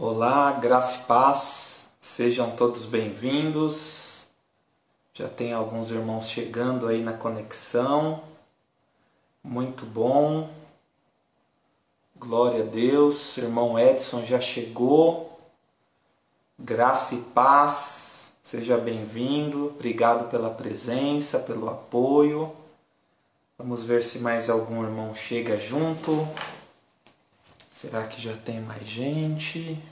Olá, graça e paz, sejam todos bem-vindos. Já tem alguns irmãos chegando aí na conexão, muito bom, glória a Deus. Irmão Edson já chegou, graça e paz, seja bem-vindo, obrigado pela presença, pelo apoio. Vamos ver se mais algum irmão chega junto. Será que já tem mais gente?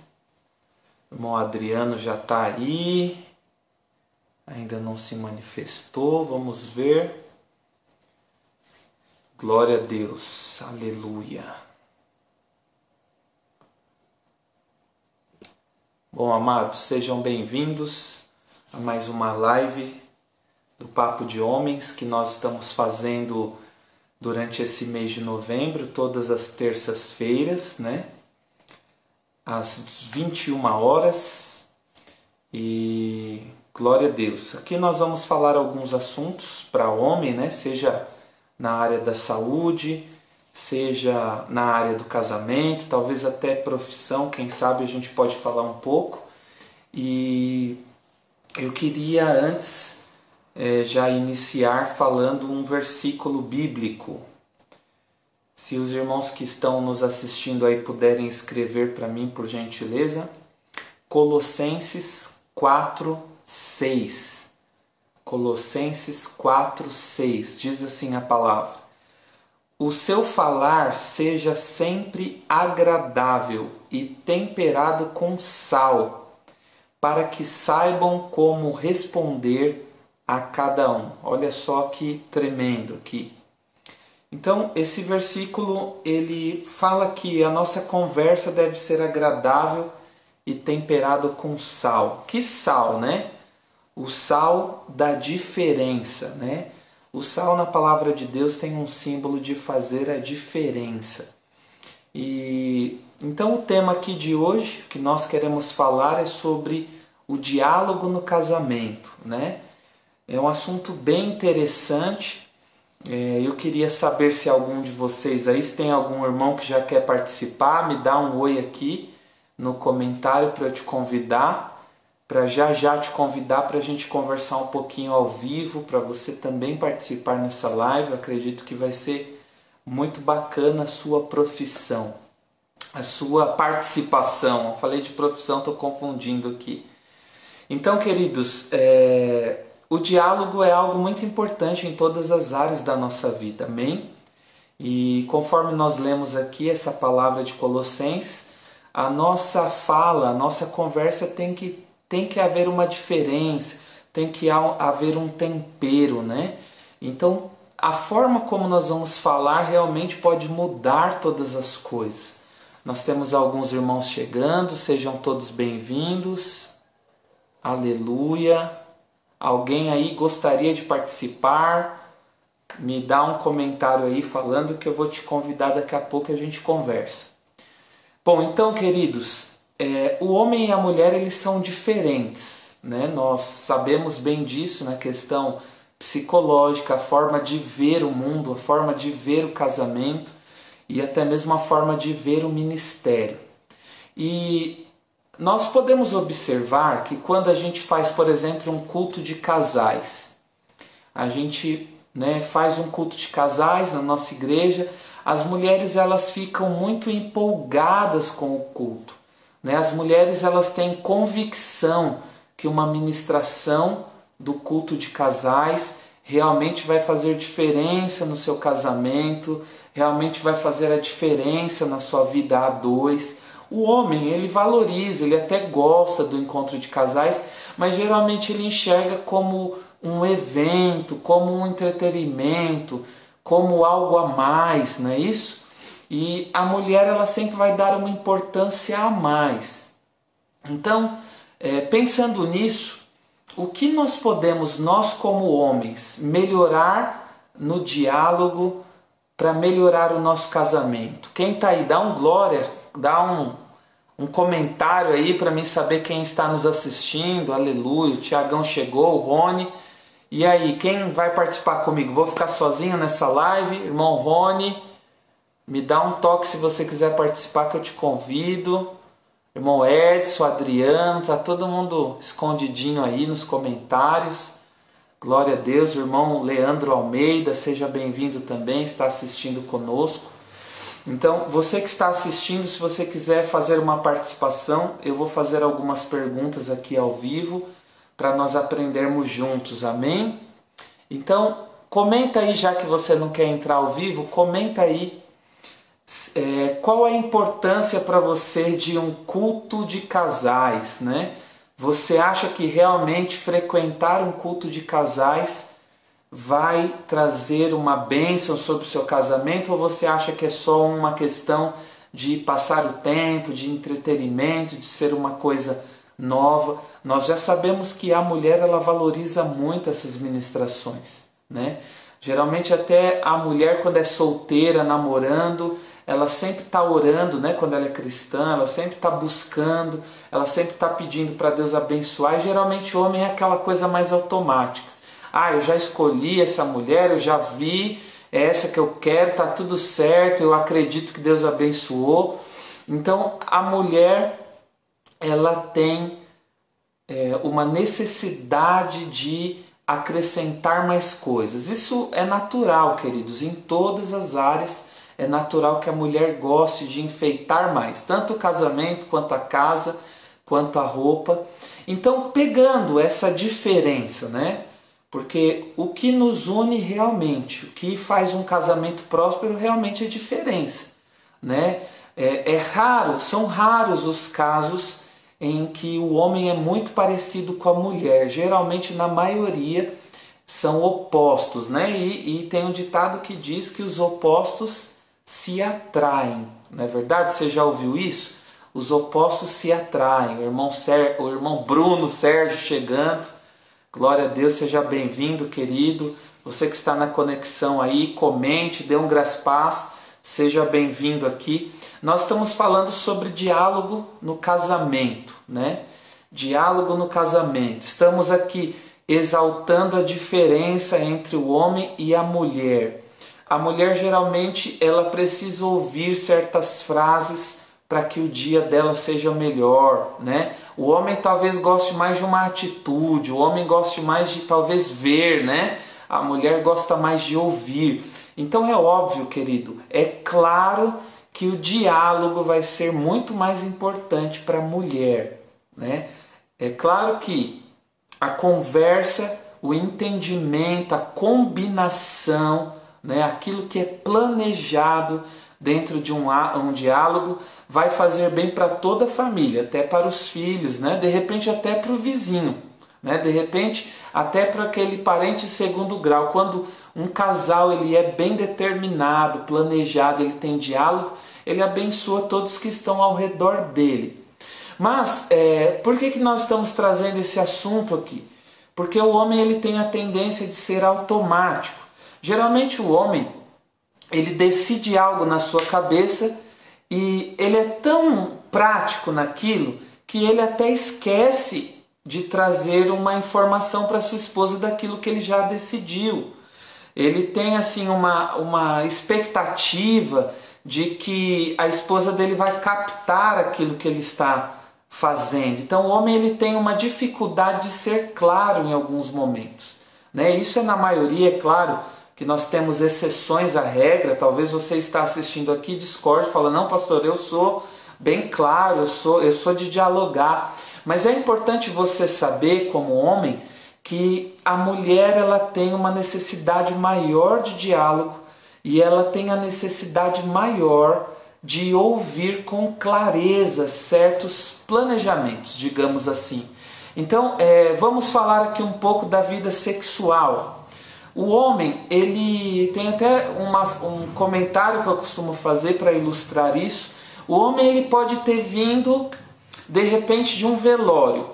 O irmão Adriano já está aí. Ainda não se manifestou. Vamos ver. Glória a Deus. Aleluia. Bom, amados, sejam bem-vindos a mais uma live do Papo de Homens que nós estamos fazendo durante esse mês de novembro, todas as terças-feiras, né? Às 21 horas. E glória a Deus. Aqui nós vamos falar alguns assuntos para homem, né? Seja na área da saúde, seja na área do casamento, talvez até profissão, quem sabe a gente pode falar um pouco. E eu queria antes já iniciar falando um versículo bíblico. Se os irmãos que estão nos assistindo aí puderem escrever para mim, por gentileza. Colossenses 4:6. Colossenses 4:6. Diz assim a palavra: o seu falar seja sempre agradável e temperado com sal, para que saibam como responder a cada um. Olha só que tremendo aqui. Então, esse versículo, ele fala que a nossa conversa deve ser agradável e temperado com sal. Que sal, né? O sal da diferença, né? O sal na palavra de Deus tem um símbolo de fazer a diferença. E então o tema aqui de hoje que nós queremos falar é sobre o diálogo no casamento, né? É um assunto bem interessante. Eu queria saber se algum de vocês aí, se tem algum irmão que já quer participar, me dá um oi aqui no comentário para eu te convidar, para já te convidar para a gente conversar um pouquinho ao vivo, para você também participar nessa live. Eu acredito que vai ser muito bacana a sua profissão, a sua participação. Eu falei de profissão, estou confundindo aqui. Então, queridos, o diálogo é algo muito importante em todas as áreas da nossa vida, amém? E conforme nós lemos aqui essa palavra de Colossenses, a nossa fala, a nossa conversa tem que haver uma diferença, tem que haver um tempero, né? Então, a forma como nós vamos falar realmente pode mudar todas as coisas. Nós temos alguns irmãos chegando, sejam todos bem-vindos. Aleluia. Alguém aí gostaria de participar? Me dá um comentário aí falando que eu vou te convidar daqui a pouco e a gente conversa. Bom, então, queridos, o homem e a mulher eles são diferentes, né? Nós sabemos bem disso na questão psicológica, a forma de ver o mundo, a forma de ver o casamento e até mesmo a forma de ver o ministério. E nós podemos observar que quando a gente faz, por exemplo, um culto de casais, a gente faz um culto de casais na nossa igreja, as mulheres elas ficam muito empolgadas com o culto, né? As mulheres elas têm convicção que uma ministração do culto de casais realmente vai fazer diferença no seu casamento, realmente vai fazer a diferença na sua vida a dois. O homem, ele valoriza, ele até gosta do encontro de casais, mas geralmente ele enxerga como um evento, como um entretenimento, como algo a mais, não é isso? E a mulher, ela sempre vai dar uma importância a mais. Então, pensando nisso, o que nós podemos, nós como homens, melhorar no diálogo para melhorar o nosso casamento? Quem está aí, dá um glória, dá um comentário aí para mim saber quem está nos assistindo. Aleluia, o Tiagão chegou, o Rony. E aí, quem vai participar comigo? Vou ficar sozinho nessa live? Irmão Rony, me dá um toque se você quiser participar que eu te convido. Irmão Edson, Adriano, tá todo mundo escondidinho aí nos comentários. Glória a Deus. O irmão Leandro Almeida, seja bem-vindo também, está assistindo conosco. Então, você que está assistindo, se você quiser fazer uma participação, eu vou fazer algumas perguntas aqui ao vivo para nós aprendermos juntos, amém? Então, comenta aí, já que você não quer entrar ao vivo, comenta aí qual a importância para você de um culto de casais, né? Você acha que realmente frequentar um culto de casais vai trazer uma bênção sobre o seu casamento, ou você acha que é só uma questão de passar o tempo, de entretenimento, de ser uma coisa nova? Nós já sabemos que a mulher, ela valoriza muito essas ministrações, né? Geralmente até a mulher, quando é solteira, namorando, ela sempre está orando, né? Quando ela é cristã, ela sempre está buscando, ela sempre está pedindo para Deus abençoar. E geralmente o homem é aquela coisa mais automática. Ah, eu já escolhi essa mulher, eu já vi, é essa que eu quero, está tudo certo, eu acredito que Deus abençoou. Então a mulher, ela tem uma necessidade de acrescentar mais coisas. Isso é natural, queridos, em todas as áreas. É natural que a mulher goste de enfeitar mais, tanto o casamento, quanto a casa, quanto a roupa. Então, pegando essa diferença, né? Porque o que nos une realmente, o que faz um casamento próspero realmente é diferença, né? São raros os casos em que o homem é muito parecido com a mulher. Geralmente, na maioria, são opostos, né? E tem um ditado que diz que os opostos se atraem, não é verdade? Você já ouviu isso? Os opostos se atraem. O irmão Bruno Sérgio chegando, glória a Deus, seja bem-vindo, querido. Você que está na conexão aí, comente, dê um graças, seja bem-vindo aqui. Nós estamos falando sobre diálogo no casamento, né? Diálogo no casamento. Estamos aqui exaltando a diferença entre o homem e a mulher. A mulher geralmente ela precisa ouvir certas frases para que o dia dela seja melhor, né? O homem talvez goste mais de uma atitude, o homem goste mais de talvez ver, né? A mulher gosta mais de ouvir. Então é óbvio, querido, é claro que o diálogo vai ser muito mais importante para a mulher, né? É claro que a conversa, o entendimento, a combinação, né, aquilo que é planejado dentro de um diálogo vai fazer bem para toda a família, até para os filhos, né? De repente até para o vizinho, né? De repente até para aquele parente de segundo grau. Quando um casal ele é bem determinado, planejado, ele tem diálogo, ele abençoa todos que estão ao redor dele. Mas por que nós estamos trazendo esse assunto aqui? Porque o homem ele tem a tendência de ser automático. Geralmente o homem, ele decide algo na sua cabeça e ele é tão prático naquilo que ele até esquece de trazer uma informação para sua esposa daquilo que ele já decidiu. Ele tem assim uma expectativa de que a esposa dele vai captar aquilo que ele está fazendo. Então o homem ele tem uma dificuldade de ser claro em alguns momentos, né? Isso é na maioria, é claro, que nós temos exceções à regra. Talvez você está assistindo aqui, discorde, fala, não pastor, eu sou bem claro, eu sou de dialogar. Mas é importante você saber, como homem, que a mulher ela tem uma necessidade maior de diálogo e ela tem a necessidade maior de ouvir com clareza certos planejamentos, digamos assim. Então, vamos falar aqui um pouco da vida sexual. O homem, ele tem até um comentário que eu costumo fazer para ilustrar isso. O homem ele pode ter vindo, de repente, de um velório.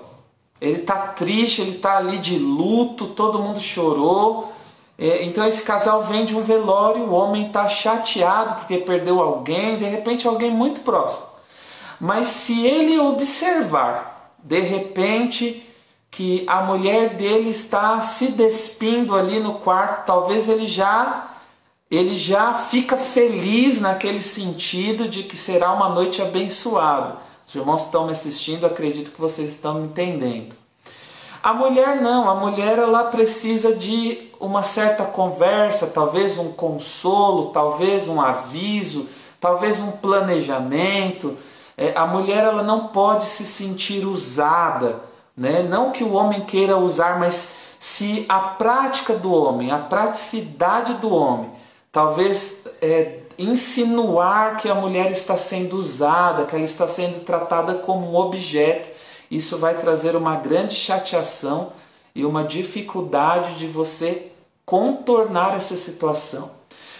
Ele está triste, ele está ali de luto, todo mundo chorou. Então esse casal vem de um velório, o homem está chateado porque perdeu alguém, de repente alguém muito próximo. Mas se ele observar, de repente, que a mulher dele está se despindo ali no quarto, talvez ele já fica feliz naquele sentido de que será uma noite abençoada. Os irmãos que estão me assistindo, acredito que vocês estão me entendendo. A mulher não, a mulher ela precisa de uma certa conversa, talvez um consolo, talvez um aviso, talvez um planejamento. A mulher ela não pode se sentir usada, né? Não que o homem queira usar, mas se a prática do homem, a praticidade do homem, talvez insinuar que a mulher está sendo usada, que ela está sendo tratada como um objeto, isso vai trazer uma grande chateação e uma dificuldade de você contornar essa situação.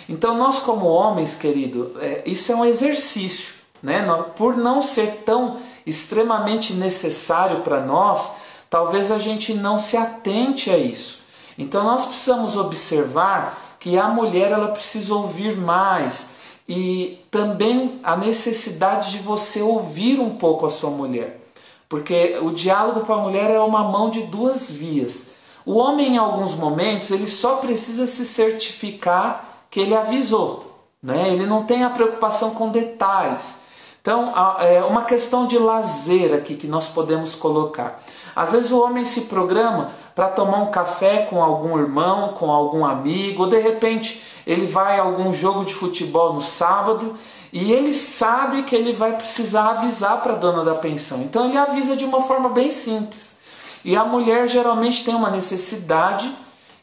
Então nós como homens, querido, isso é um exercício, né? Por não ser tão extremamente necessário para nós, talvez a gente não se atente a isso. Então nós precisamos observar que a mulher ela precisa ouvir mais e também a necessidade de você ouvir um pouco a sua mulher. Porque o diálogo para a mulher é uma mão de duas vias. O homem, em alguns momentos, ele só precisa se certificar que ele avisou, né? Ele não tem a preocupação com detalhes. Então, é uma questão de lazer aqui que nós podemos colocar. Às vezes o homem se programa para tomar um café com algum irmão, com algum amigo, ou de repente ele vai a algum jogo de futebol no sábado e ele sabe que ele vai precisar avisar para a dona da pensão. Então ele avisa de uma forma bem simples. E a mulher geralmente tem uma necessidade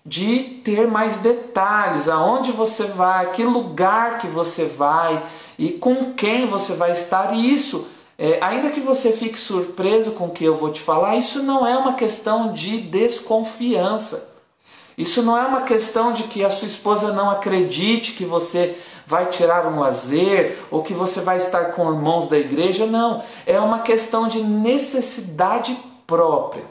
de ter mais detalhes, aonde você vai, que lugar que você vai e com quem você vai estar. E isso, ainda que você fique surpreso com o que eu vou te falar, isso não é uma questão de desconfiança. Isso não é uma questão de que a sua esposa não acredite que você vai tirar um lazer ou que você vai estar com irmãos da igreja. Não, é uma questão de necessidade própria.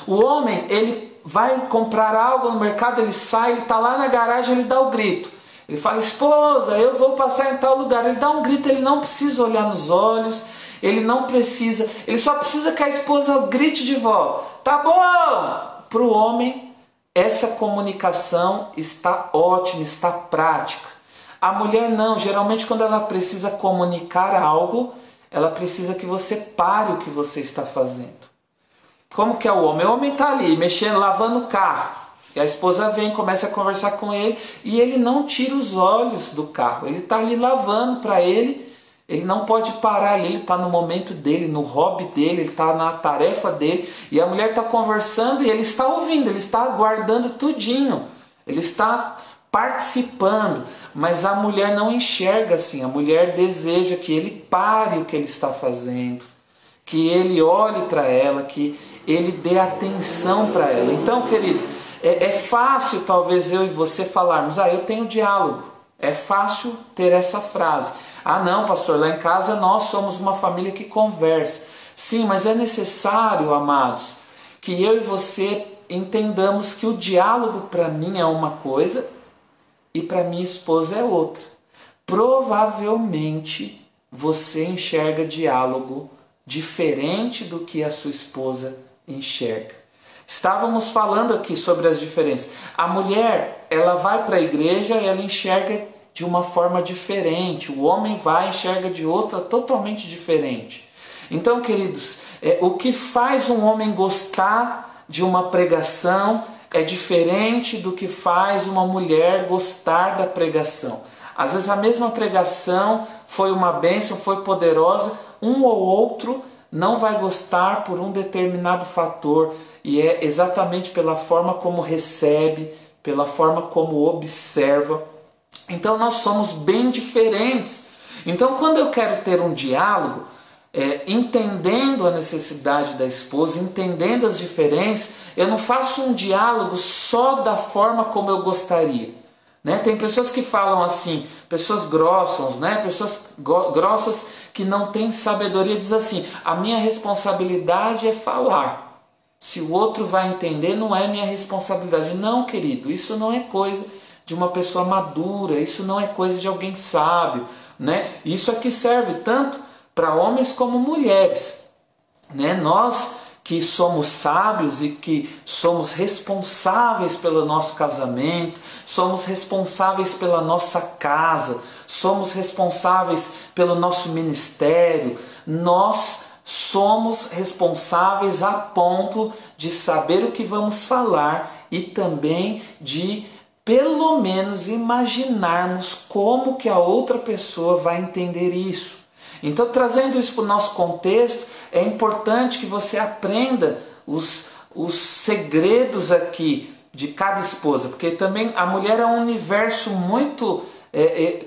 O homem, ele vai comprar algo no mercado, ele sai, ele está lá na garagem, ele dá o grito. Ele fala, esposa, eu vou passar em tal lugar. Ele dá um grito, ele não precisa olhar nos olhos, ele não precisa, ele só precisa que a esposa grite de volta. Tá bom! Para o homem, essa comunicação está ótima, está prática. A mulher não, geralmente quando ela precisa comunicar algo, ela precisa que você pare o que você está fazendo. Como que é o homem? O homem está ali, mexendo, lavando o carro. E a esposa vem, começa a conversar com ele e ele não tira os olhos do carro. Ele está ali lavando para ele não pode parar ali, ele está no momento dele, no hobby dele, ele está na tarefa dele. E a mulher está conversando e ele está ouvindo, ele está guardando tudinho. Ele está participando, mas a mulher não enxerga assim. A mulher deseja que ele pare o que ele está fazendo, que ele olhe para ela, que ele dê atenção para ela. Então, querido, é fácil talvez eu e você falarmos, eu tenho diálogo. É fácil ter essa frase. Não, pastor, lá em casa nós somos uma família que conversa. Sim, mas é necessário, amados, que eu e você entendamos que o diálogo para mim é uma coisa e para minha esposa é outra. Provavelmente você enxerga diálogo diferente do que a sua esposa enxerga. Estávamos falando aqui sobre as diferenças. A mulher, ela vai para a igreja e ela enxerga de uma forma diferente. O homem vai e enxerga de outra totalmente diferente. Então, queridos, o que faz um homem gostar de uma pregação é diferente do que faz uma mulher gostar da pregação. Às vezes a mesma pregação foi uma bênção, foi poderosa, um ou outro não vai gostar por um determinado fator, e é exatamente pela forma como recebe, pela forma como observa. Então nós somos bem diferentes. Então quando eu quero ter um diálogo, entendendo a necessidade da esposa, entendendo as diferenças, eu não faço um diálogo só da forma como eu gostaria. Né? Tem pessoas que falam assim, pessoas grossas, né? Pessoas grossas que não têm sabedoria, diz assim, a minha responsabilidade é falar. Se o outro vai entender, não é minha responsabilidade. Não, querido, isso não é coisa de uma pessoa madura, isso não é coisa de alguém sábio. Né? Isso aqui serve tanto para homens como mulheres. Né? Nós que somos sábios e que somos responsáveis pelo nosso casamento, somos responsáveis pela nossa casa, somos responsáveis pelo nosso ministério, nós somos responsáveis a ponto de saber o que vamos falar e também de pelo menos imaginarmos como que a outra pessoa vai entender isso. Então, trazendo isso para o nosso contexto, é importante que você aprenda os segredos aqui de cada esposa, porque também a mulher é um universo muito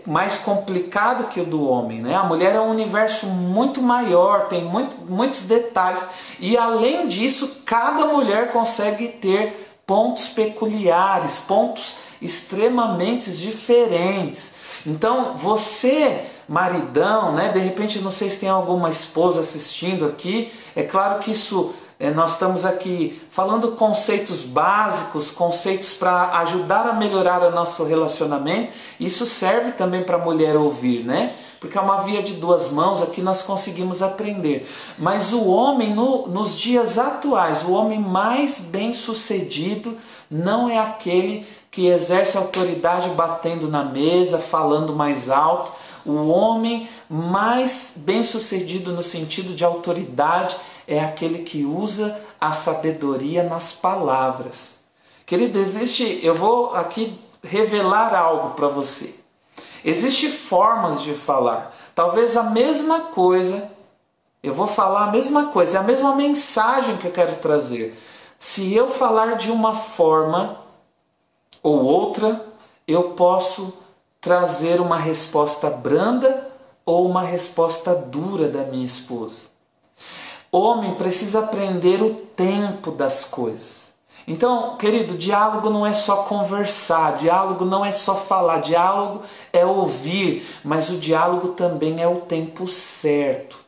mais complicado que o do homem, né? A mulher é um universo muito maior, tem muitos detalhes, e além disso, cada mulher consegue ter pontos peculiares, pontos extremamente diferentes. Então, você, maridão, né? De repente, não sei se tem alguma esposa assistindo aqui, é claro que isso... Nós estamos aqui falando conceitos básicos, conceitos para ajudar a melhorar o nosso relacionamento. Isso serve também para a mulher ouvir, né? Porque é uma via de duas mãos, aqui nós conseguimos aprender. Mas o homem, nos dias atuais, o homem mais bem sucedido não é aquele que exerce autoridade batendo na mesa, falando mais alto. O homem mais bem sucedido no sentido de autoridade é aquele que usa a sabedoria nas palavras. Querido, eu vou aqui revelar algo para você. Existem formas de falar. Talvez a mesma coisa, eu vou falar a mesma coisa, é a mesma mensagem que eu quero trazer. Se eu falar de uma forma ou outra, eu posso trazer uma resposta branda ou uma resposta dura da minha esposa. Homem precisa aprender o tempo das coisas. Então, querido, diálogo não é só conversar, diálogo não é só falar, diálogo é ouvir, mas o diálogo também é o tempo certo.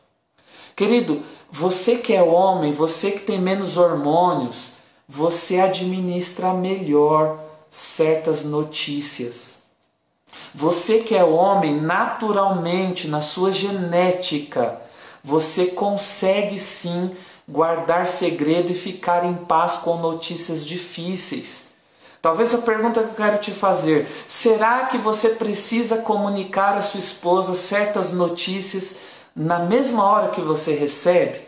Querido, você que é homem, você que tem menos hormônios, você administra melhor certas notícias. Você que é homem, naturalmente, na sua genética, você consegue sim guardar segredo e ficar em paz com notícias difíceis. Talvez a pergunta que eu quero te fazer: será que você precisa comunicar à sua esposa certas notícias na mesma hora que você recebe?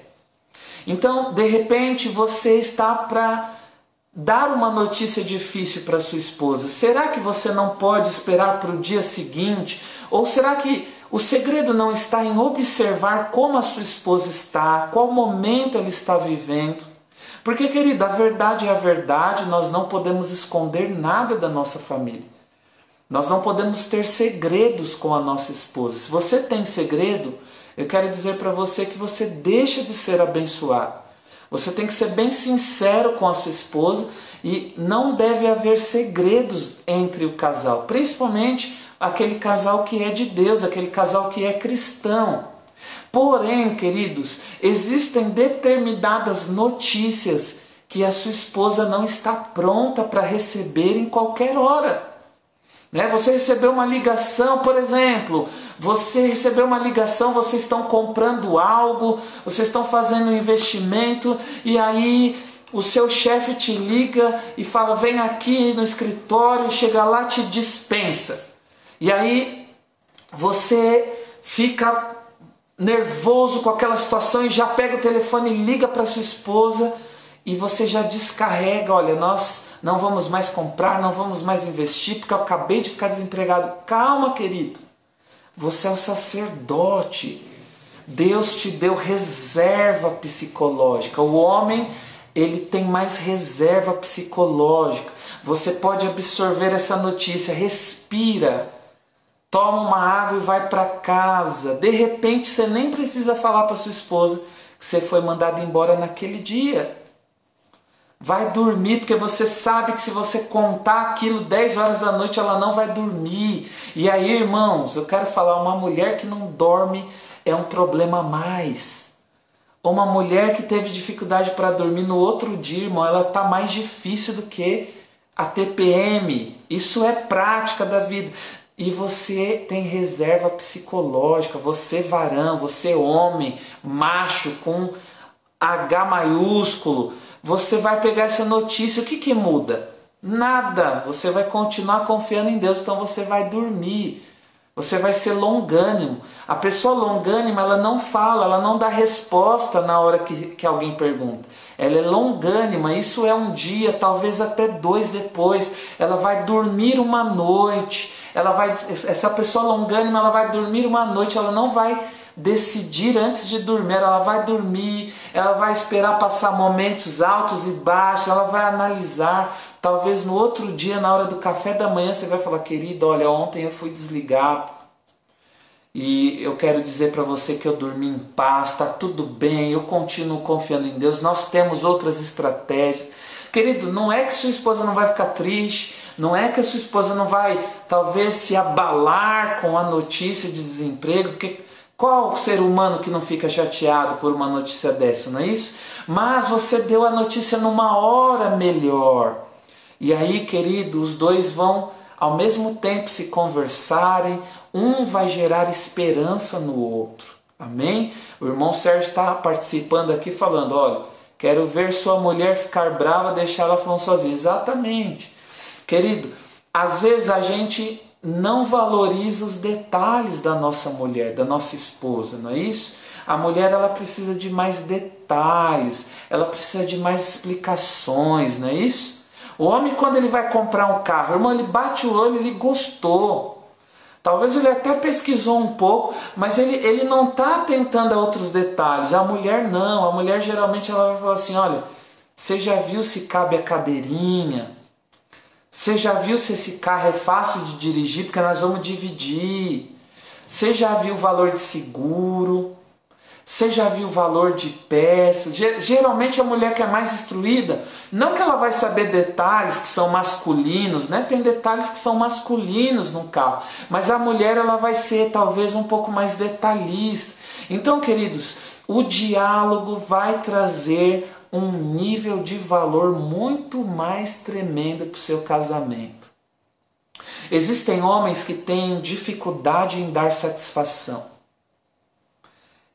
Então, de repente, você está para dar uma notícia difícil para sua esposa. Será que você não pode esperar para o dia seguinte? Ou será que o segredo não está em observar como a sua esposa está, qual momento ela está vivendo? Porque, querida, a verdade é a verdade, nós não podemos esconder nada da nossa família. Nós não podemos ter segredos com a nossa esposa. Se você tem segredo, eu quero dizer para você que você deixa de ser abençoado. Você tem que ser bem sincero com a sua esposa e não deve haver segredos entre o casal, principalmente aquele casal que é de Deus, aquele casal que é cristão. Porém, queridos, existem determinadas notícias que a sua esposa não está pronta para receber em qualquer hora. Você recebeu uma ligação, por exemplo, vocês estão comprando algo, vocês estão fazendo um investimento e aí o seu chefe te liga e fala: vem aqui no escritório, chega lá, te dispensa. E aí você fica nervoso com aquela situação e já pega o telefone e liga para sua esposa e você já descarrega: olha, nós não vamos mais comprar, não vamos mais investir porque eu acabei de ficar desempregado. Calma, querido. Você é o sacerdote. Deus te deu reserva psicológica. O homem, ele tem mais reserva psicológica. Você pode absorver essa notícia. Respira. Toma uma água e vai para casa. De repente, você nem precisa falar para sua esposa que você foi mandado embora naquele dia. Vai dormir, porque você sabe que se você contar aquilo 10 horas da noite, ela não vai dormir. E aí, irmãos, eu quero falar, uma mulher que não dorme é um problema a mais. Uma mulher que teve dificuldade para dormir no outro dia, irmão, ela está mais difícil do que a TPM. Isso é prática da vida. E você tem reserva psicológica, você varão, você homem, macho, com H maiúsculo, você vai pegar essa notícia, o que muda? Nada, você vai continuar confiando em Deus, então você vai dormir. Você vai ser longânimo. A pessoa longânima, ela não fala, ela não dá resposta na hora que alguém pergunta. Ela é longânima, isso é um dia, talvez até 2 depois. Ela vai dormir uma noite. Essa pessoa longânima, ela vai dormir uma noite, ela não vai decidir antes de dormir, ela vai dormir, ela vai esperar passar momentos altos e baixos, ela vai analisar. Talvez no outro dia, na hora do café da manhã, você vai falar: querido, olha, ontem eu fui desligado e eu quero dizer para você que eu dormi em paz, está tudo bem, eu continuo confiando em Deus, nós temos outras estratégias. Querido, não é que sua esposa não vai ficar triste, não é que a sua esposa não vai talvez se abalar com a notícia de desemprego, porque qual ser humano que não fica chateado por uma notícia dessa, não é isso? Mas você deu a notícia numa hora melhor. E aí, querido, os dois vão ao mesmo tempo se conversarem, um vai gerar esperança no outro. Amém? O irmão Sérgio está participando aqui falando: olha, quero ver sua mulher ficar brava, deixar ela falando sozinha. Exatamente. Querido, às vezes a gente não valoriza os detalhes da nossa mulher, da nossa esposa, não é isso? A mulher, ela precisa de mais detalhes, ela precisa de mais explicações, não é isso? O homem, quando ele vai comprar um carro, irmão, ele bate o olho, ele gostou. Talvez ele até pesquisou um pouco, mas ele não está atentando a outros detalhes. A mulher não, a mulher geralmente ela vai falar assim: olha, você já viu se cabe a cadeirinha? Você já viu se esse carro é fácil de dirigir, porque nós vamos dividir? Você já viu o valor de seguro? Você já viu o valor de peças? Geralmente a mulher que é mais instruída, não que ela vai saber detalhes que são masculinos, né? Tem detalhes que são masculinos no carro, mas a mulher ela vai ser talvez um pouco mais detalhista. Então, queridos, o diálogo vai trazer um nível de valor muito mais tremendo para o seu casamento. Existem homens que têm dificuldade em dar satisfação.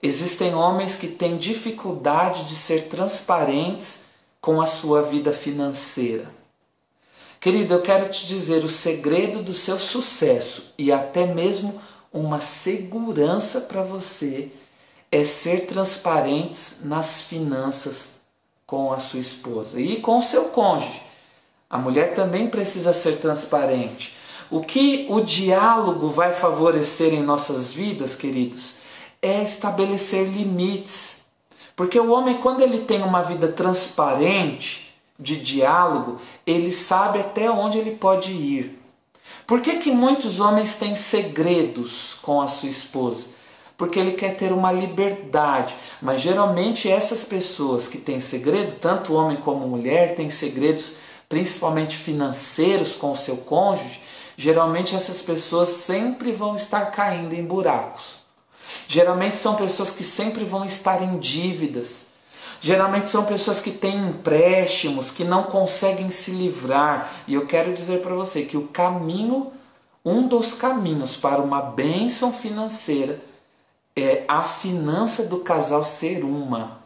Existem homens que têm dificuldade de ser transparentes com a sua vida financeira. Querido, eu quero te dizer, o segredo do seu sucesso e até mesmo uma segurança para você é ser transparentes nas finanças com a sua esposa e com o seu cônjuge. A mulher também precisa ser transparente. O que o diálogo vai favorecer em nossas vidas, queridos, é estabelecer limites. Porque o homem, quando ele tem uma vida transparente, de diálogo, ele sabe até onde ele pode ir. Por que muitos homens têm segredos com a sua esposa? Porque ele quer ter uma liberdade. Mas geralmente essas pessoas que têm segredo, tanto homem como mulher, têm segredos principalmente financeiros com o seu cônjuge. Geralmente essas pessoas sempre vão estar caindo em buracos. Geralmente são pessoas que sempre vão estar em dívidas. Geralmente são pessoas que têm empréstimos, que não conseguem se livrar. E eu quero dizer para você que o caminho, um dos caminhos para uma bênção financeira é a finança do casal ser uma.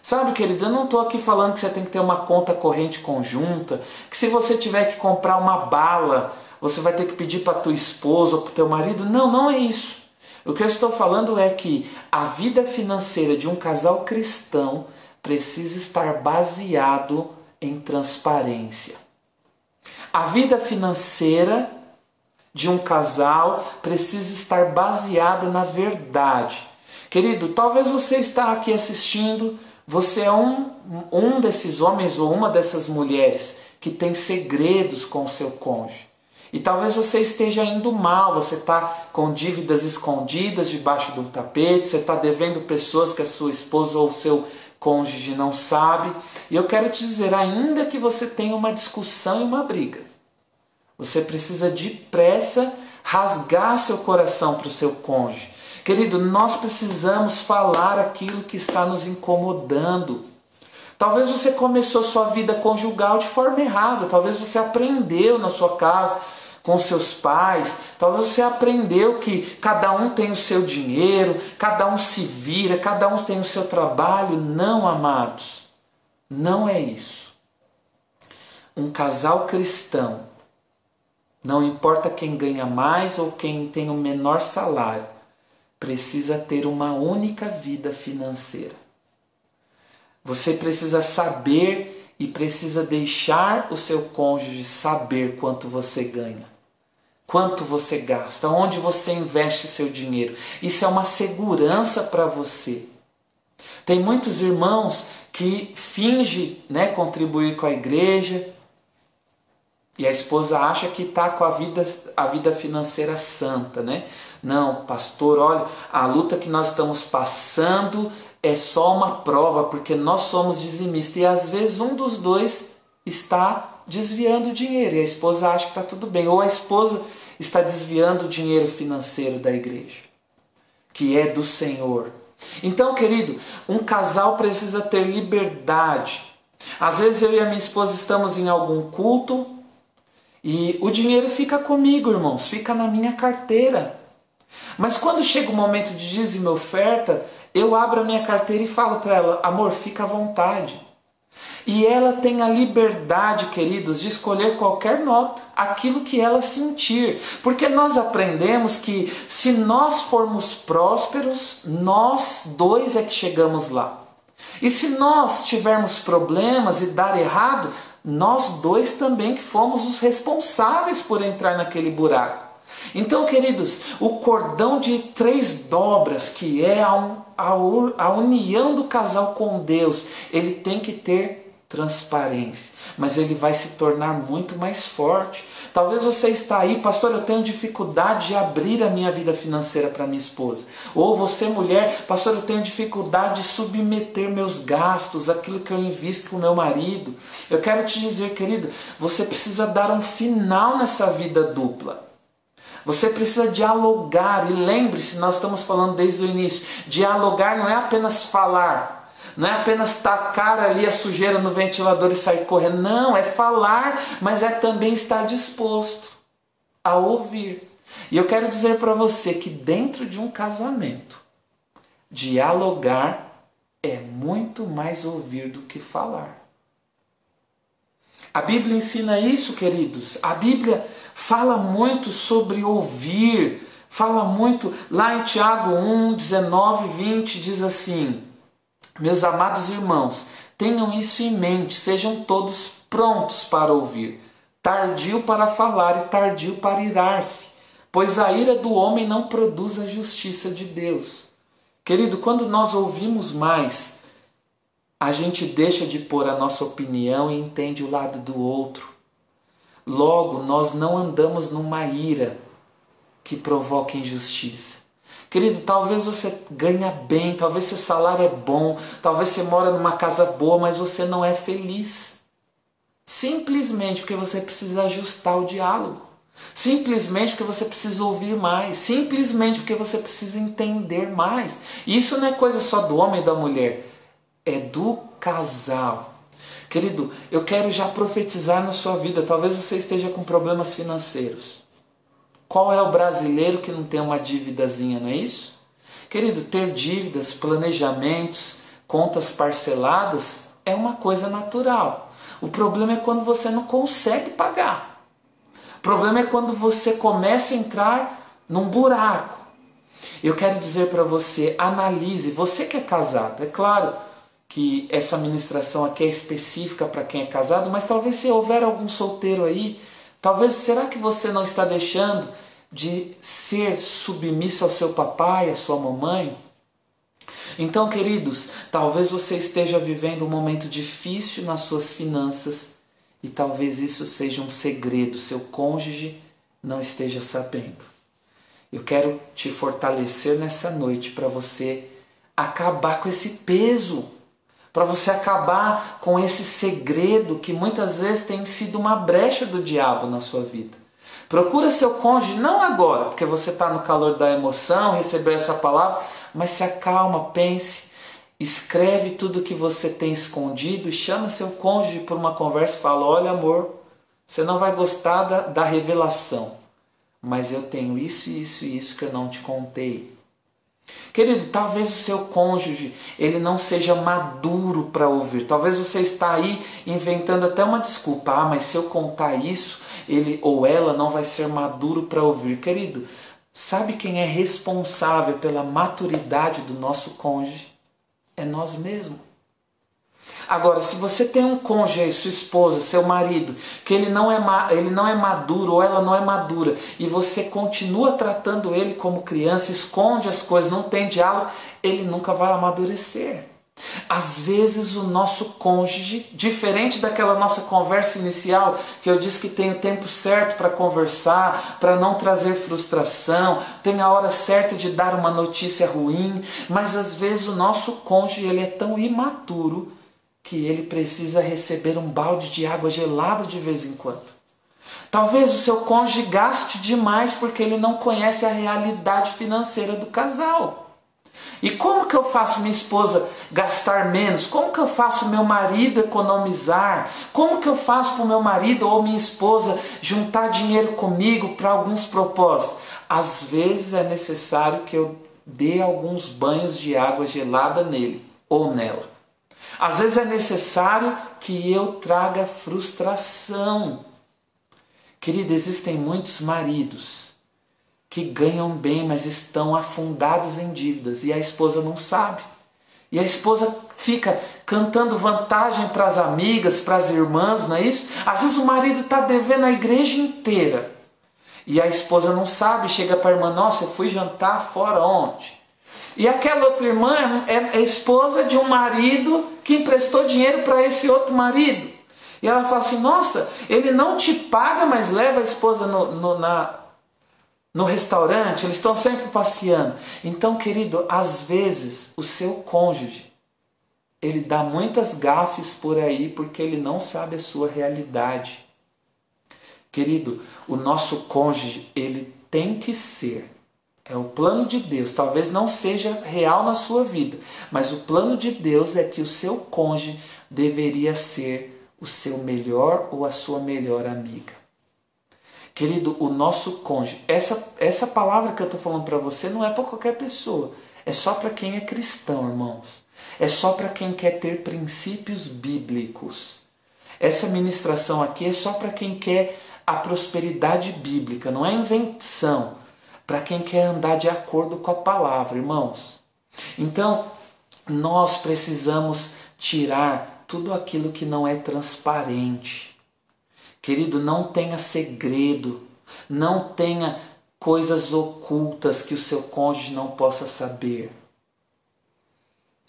Sabe, querido, eu não estou aqui falando que você tem que ter uma conta corrente conjunta, que se você tiver que comprar uma bala, você vai ter que pedir para tua esposa ou para o teu marido. Não, não é isso. O que eu estou falando é que a vida financeira de um casal cristão precisa estar baseado em transparência. A vida financeira de um casal precisa estar baseada na verdade. Querido, talvez você está aqui assistindo, você é um desses homens ou uma dessas mulheres que tem segredos com o seu cônjuge. E talvez você esteja indo mal, você está com dívidas escondidas debaixo do tapete, você está devendo pessoas que a sua esposa ou o seu cônjuge não sabe. E eu quero te dizer, ainda que você tenha uma discussão e uma briga, você precisa depressa rasgar seu coração para o seu cônjuge. Querido, nós precisamos falar aquilo que está nos incomodando. Talvez você começou sua vida conjugal de forma errada, talvez você aprendeu na sua casa com seus pais, talvez você aprendeu que cada um tem o seu dinheiro, cada um se vira, cada um tem o seu trabalho. Não, amados, não é isso. Um casal cristão Não importa quem ganha mais ou quem tem o menor salário, precisa ter uma única vida financeira. Você precisa saber e precisa deixar o seu cônjuge saber quanto você ganha, quanto você gasta, onde você investe seu dinheiro. Isso é uma segurança para você. Tem muitos irmãos que fingem, contribuir com a igreja e a esposa acha que está com a vida financeira santa, né? Não, pastor, olha, a luta que nós estamos passando é só uma prova, porque nós somos dizimistas e às vezes um dos dois está desviando o dinheiro e a esposa acha que está tudo bem, ou a esposa está desviando o dinheiro financeiro da igreja, que é do Senhor. Então, querido, um casal precisa ter liberdade. Às vezes eu e a minha esposa estamos em algum culto e o dinheiro fica comigo, irmãos, fica na minha carteira. Mas quando chega o momento de dízimo e oferta, eu abro a minha carteira e falo para ela, amor, fica à vontade. E ela tem a liberdade, queridos, de escolher qualquer nota, aquilo que ela sentir. Porque nós aprendemos que se nós formos prósperos, nós dois é que chegamos lá. E se nós tivermos problemas e dar errado, nós dois também que fomos os responsáveis por entrar naquele buraco. Então, queridos, o cordão de 3 dobras, que é a união do casal com Deus, ele tem que ter transparência, mas ele vai se tornar muito mais forte. Talvez você está aí, pastor, eu tenho dificuldade de abrir a minha vida financeira para minha esposa. Ou você, mulher, pastor, eu tenho dificuldade de submeter meus gastos, aquilo que eu invisto com o meu marido. Eu quero te dizer, querido, você precisa dar um final nessa vida dupla. Você precisa dialogar, e lembre-se, nós estamos falando desde o início, dialogar não é apenas falar, não é apenas tacar ali a sujeira no ventilador e sair correndo, não, é falar, mas é também estar disposto a ouvir. E eu quero dizer para você que dentro de um casamento, dialogar é muito mais ouvir do que falar. A Bíblia ensina isso, queridos. A Bíblia fala muito sobre ouvir, fala muito, lá em Tiago 1, 19 e 20, diz assim, meus amados irmãos, tenham isso em mente, sejam todos prontos para ouvir, tardio para falar e tardio para irar-se, pois a ira do homem não produz a justiça de Deus. Querido, quando nós ouvimos mais, a gente deixa de pôr a nossa opinião e entende o lado do outro. Logo, nós não andamos numa ira que provoca injustiça. Querido, talvez você ganha bem, talvez seu salário é bom, talvez você mora numa casa boa, mas você não é feliz. Simplesmente porque você precisa ajustar o diálogo. Simplesmente porque você precisa ouvir mais. Simplesmente porque você precisa entender mais. E isso não é coisa só do homem e da mulher. É do casal. Querido, eu quero já profetizar na sua vida. Talvez você esteja com problemas financeiros. Qual é o brasileiro que não tem uma dívidazinha, não é isso? Querido, ter dívidas, planejamentos, contas parceladas é uma coisa natural. O problema é quando você não consegue pagar. O problema é quando você começa a entrar num buraco. Eu quero dizer para você, analise, você que é casado, é claro que essa ministração aqui é específica para quem é casado, mas talvez se houver algum solteiro aí, talvez, será que você não está deixando de ser submisso ao seu papai, à sua mamãe? Então, queridos, talvez você esteja vivendo um momento difícil nas suas finanças e talvez isso seja um segredo, seu cônjuge não esteja sabendo. Eu quero te fortalecer nessa noite para você acabar com esse peso, para você acabar com esse segredo que muitas vezes tem sido uma brecha do diabo na sua vida. Procura seu cônjuge, não agora, porque você está no calor da emoção, recebeu essa palavra, mas se acalma, pense, escreve tudo que você tem escondido e chama seu cônjuge por uma conversa e fala, olha amor, você não vai gostar da revelação, mas eu tenho isso, isso e isso que eu não te contei. Querido, talvez o seu cônjuge ele não seja maduro para ouvir. Talvez você está aí inventando até uma desculpa. Ah, mas se eu contar isso, ele ou ela não vai ser maduro para ouvir. Querido, sabe quem é responsável pela maturidade do nosso cônjuge? É nós mesmos. Agora, se você tem um cônjuge aí, sua esposa, seu marido, que ele não é maduro ou ela não é madura, e você continua tratando ele como criança, esconde as coisas, não tem diálogo, ele nunca vai amadurecer. Às vezes o nosso cônjuge, diferente daquela nossa conversa inicial, que eu disse que tem o tempo certo para conversar, para não trazer frustração, tem a hora certa de dar uma notícia ruim, mas às vezes o nosso cônjuge ele é tão imaturo que ele precisa receber um balde de água gelada de vez em quando. Talvez o seu cônjuge gaste demais porque ele não conhece a realidade financeira do casal. E como que eu faço minha esposa gastar menos? Como que eu faço meu marido economizar? Como que eu faço para o meu marido ou minha esposa juntar dinheiro comigo para alguns propósitos? Às vezes é necessário que eu dê alguns banhos de água gelada nele ou nela. Às vezes é necessário que eu traga frustração. Querida, existem muitos maridos que ganham bem, mas estão afundados em dívidas e a esposa não sabe. E a esposa fica cantando vantagem para as amigas, para as irmãs, não é isso? Às vezes o marido está devendo a igreja inteira e a esposa não sabe, chega para a irmã, nossa, eu fui jantar fora ontem. E aquela outra irmã é esposa de um marido que emprestou dinheiro para esse outro marido. E ela fala assim, nossa, ele não te paga, mas leva a esposa no restaurante, eles estão sempre passeando. Então, querido, às vezes o seu cônjuge, ele dá muitas gafes por aí porque ele não sabe a sua realidade. Querido, o nosso cônjuge, ele tem que ser. É o plano de Deus, talvez não seja real na sua vida, mas o plano de Deus é que o seu cônjuge deveria ser o seu melhor ou a sua melhor amiga. Querido, o nosso cônjuge, essa palavra que eu estou falando para você não é para qualquer pessoa, é só para quem é cristão, irmãos. É só para quem quer ter princípios bíblicos. Essa ministração aqui é só para quem quer a prosperidade bíblica, não é invenção. Para quem quer andar de acordo com a palavra, irmãos. Então, nós precisamos tirar tudo aquilo que não é transparente. Querido, não tenha segredo, não tenha coisas ocultas que o seu cônjuge não possa saber.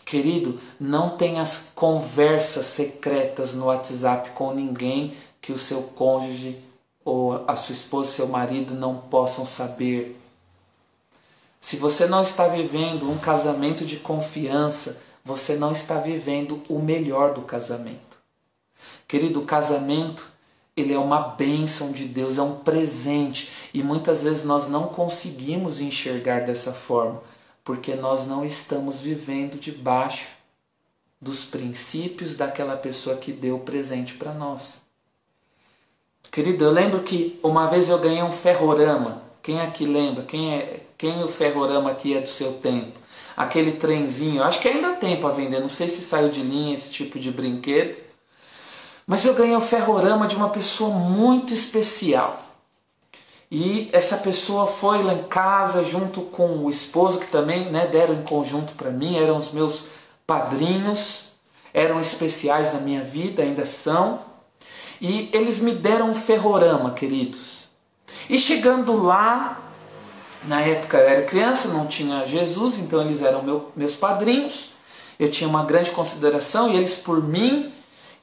Querido, não tenha conversas secretas no WhatsApp com ninguém que o seu cônjuge ou a sua esposa, seu marido não possam saber. Se você não está vivendo um casamento de confiança, você não está vivendo o melhor do casamento. Querido, o casamento, ele é uma bênção de Deus, é um presente. E muitas vezes nós não conseguimos enxergar dessa forma, porque nós não estamos vivendo debaixo dos princípios daquela pessoa que deu o presente para nós. Querido, eu lembro que uma vez eu ganhei um ferrorama. Quem aqui lembra? Quem o ferrorama aqui é do seu tempo? Aquele trenzinho, acho que ainda tem para vender, não sei se saiu de linha esse tipo de brinquedo. Mas eu ganhei o ferrorama de uma pessoa muito especial. E essa pessoa foi lá em casa junto com o esposo, que também deram em conjunto para mim, eram os meus padrinhos, eram especiais na minha vida, ainda são. E eles me deram um ferrorama, queridos. E chegando lá, na época eu era criança, não tinha Jesus, então eles eram meus padrinhos. Eu tinha uma grande consideração e eles por mim,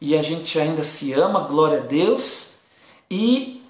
e a gente ainda se ama, glória a Deus. E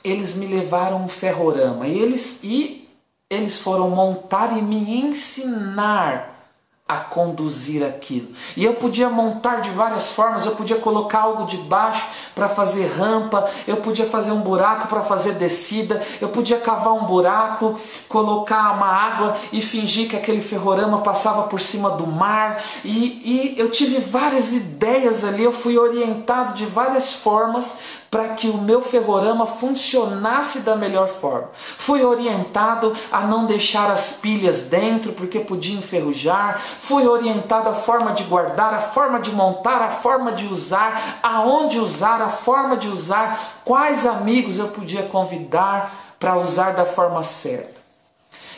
eles me levaram um ferrorama e eles foram montar e me ensinar a conduzir aquilo. E eu podia montar de várias formas, eu podia colocar algo de baixo para fazer rampa, eu podia fazer um buraco para fazer descida, eu podia cavar um buraco, colocar uma água e fingir que aquele ferrorama passava por cima do mar. E eu tive várias ideias ali, eu fui orientado de várias formas para que o meu ferrorama funcionasse da melhor forma. Fui orientado a não deixar as pilhas dentro, porque podia enferrujar. Fui orientado a forma de guardar, a forma de montar, a forma de usar, aonde usar, a forma de usar, quais amigos eu podia convidar para usar da forma certa.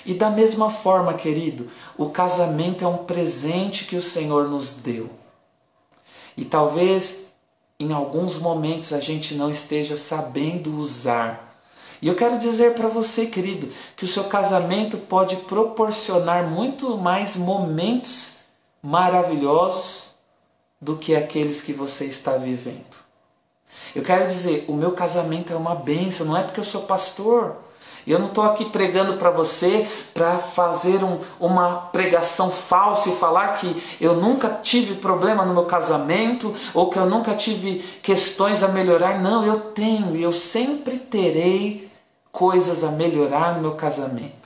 E da mesma forma, querido, o casamento é um presente que o Senhor nos deu. E talvez em alguns momentos a gente não esteja sabendo usar. E eu quero dizer para você, querido, que o seu casamento pode proporcionar muito mais momentos maravilhosos do que aqueles que você está vivendo. Eu quero dizer, o meu casamento é uma bênção, não é porque eu sou pastor. E eu não estou aqui pregando para você para fazer uma pregação falsa e falar que eu nunca tive problema no meu casamento ou que eu nunca tive questões a melhorar. Não, eu tenho e eu sempre terei coisas a melhorar no meu casamento.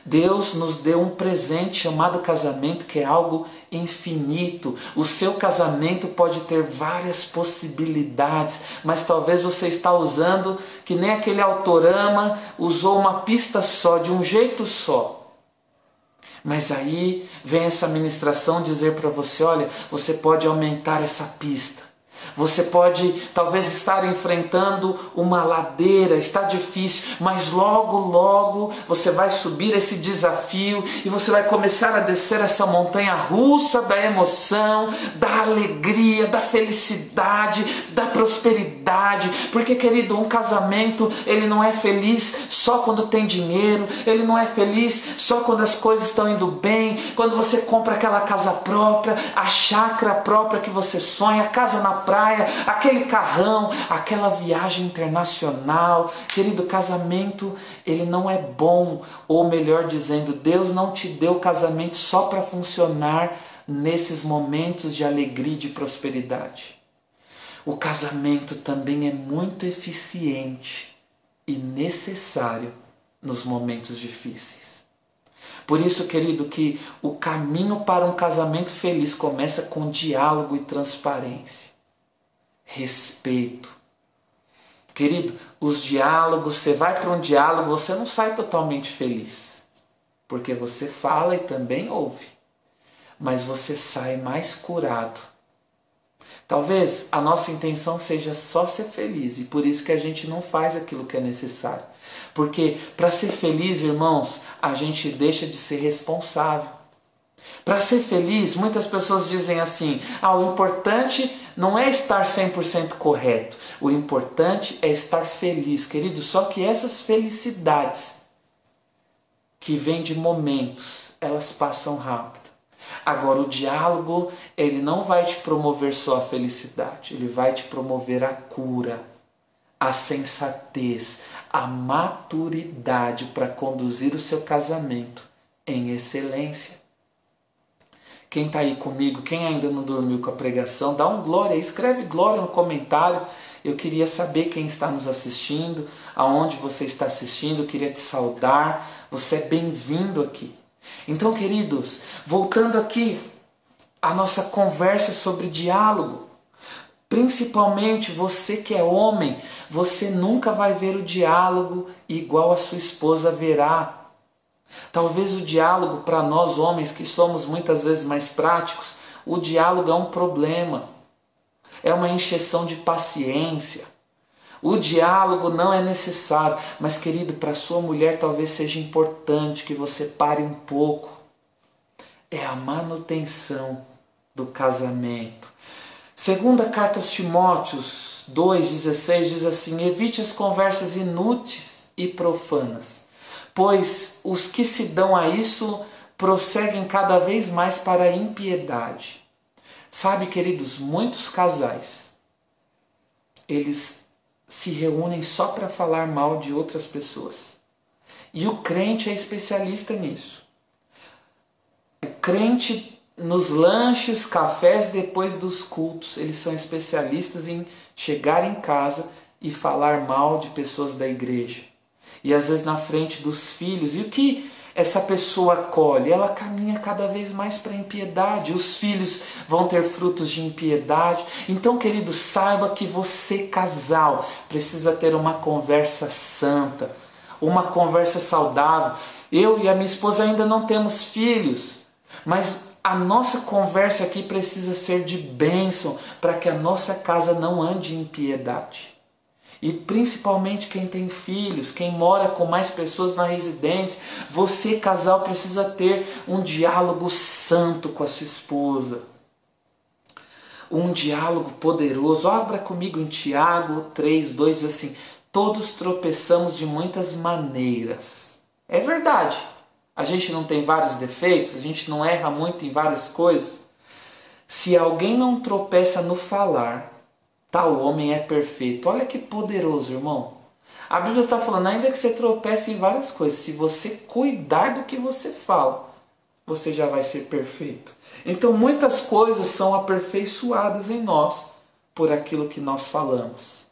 Deus nos deu um presente chamado casamento, que é algo infinito. O seu casamento pode ter várias possibilidades, mas talvez você está usando, que nem aquele Autorama, usou uma pista só, de um jeito só. Mas aí vem essa ministração dizer para você, olha, você pode aumentar essa pista. Você pode talvez estar enfrentando uma ladeira, está difícil, mas logo, logo você vai subir esse desafio e você vai começar a descer essa montanha russa da emoção, da alegria, da felicidade, da prosperidade. Porque, querido, um casamento, ele não é feliz só quando tem dinheiro, ele não é feliz só quando as coisas estão indo bem, quando você compra aquela casa própria, a chácara própria que você sonha, a casa na praia, aquele carrão, aquela viagem internacional. Querido, casamento, ele não é bom, ou melhor dizendo, Deus não te deu casamento só para funcionar nesses momentos de alegria e de prosperidade. O casamento também é muito eficiente e necessário nos momentos difíceis. Por isso, querido, que o caminho para um casamento feliz começa com diálogo e transparência. Respeito. Querido, os diálogos, você vai para um diálogo, você não sai totalmente feliz, porque você fala e também ouve, mas você sai mais curado. Talvez a nossa intenção seja só ser feliz, e por isso que a gente não faz aquilo que é necessário. Porque para ser feliz, irmãos, a gente deixa de ser responsável. Para ser feliz, muitas pessoas dizem assim, o importante não é estar 100% correto, o importante é estar feliz, querido. Só que essas felicidades que vêm de momentos, elas passam rápido. Agora, o diálogo, ele não vai te promover só a felicidade, ele vai te promover a cura, a sensatez, a maturidade para conduzir o seu casamento em excelência. Quem está aí comigo, quem ainda não dormiu com a pregação, dá um glória, escreve glória no comentário. Eu queria saber quem está nos assistindo, aonde você está assistindo, eu queria te saudar, você é bem-vindo aqui. Então, queridos, voltando aqui à nossa conversa sobre diálogo, principalmente você que é homem, você nunca vai ver o diálogo igual a sua esposa verá. Talvez o diálogo, para nós homens que somos muitas vezes mais práticos, o diálogo é um problema, é uma encheção de paciência. O diálogo não é necessário, mas querido, para sua mulher talvez seja importante que você pare um pouco. É a manutenção do casamento. Segunda carta aos Timóteos 2,16 diz assim, evite as conversas inúteis e profanas, pois os que se dão a isso prosseguem cada vez mais para a impiedade. Sabe, queridos, muitos casais, eles se reúnem só para falar mal de outras pessoas. E o crente é especialista nisso. O crente nos lanches, cafés depois dos cultos. Eles são especialistas em chegar em casa e falar mal de pessoas da igreja. E às vezes na frente dos filhos. E o que essa pessoa colhe? Ela caminha cada vez mais para a impiedade. Os filhos vão ter frutos de impiedade. Então, querido, saiba que você, casal, precisa ter uma conversa santa, uma conversa saudável. Eu e a minha esposa ainda não temos filhos, mas a nossa conversa aqui precisa ser de bênção para que a nossa casa não ande em impiedade. E principalmente quem tem filhos, quem mora com mais pessoas na residência, você, casal, precisa ter um diálogo santo com a sua esposa. Um diálogo poderoso. Abra comigo em Tiago 3:2, diz assim: todos tropeçamos de muitas maneiras. É verdade. A gente não tem vários defeitos, a gente não erra muito em várias coisas. Se alguém não tropeça no falar, tal homem é perfeito. Olha que poderoso, irmão. A Bíblia está falando, ainda que você tropece em várias coisas, se você cuidar do que você fala, você já vai ser perfeito. Então muitas coisas são aperfeiçoadas em nós por aquilo que nós falamos.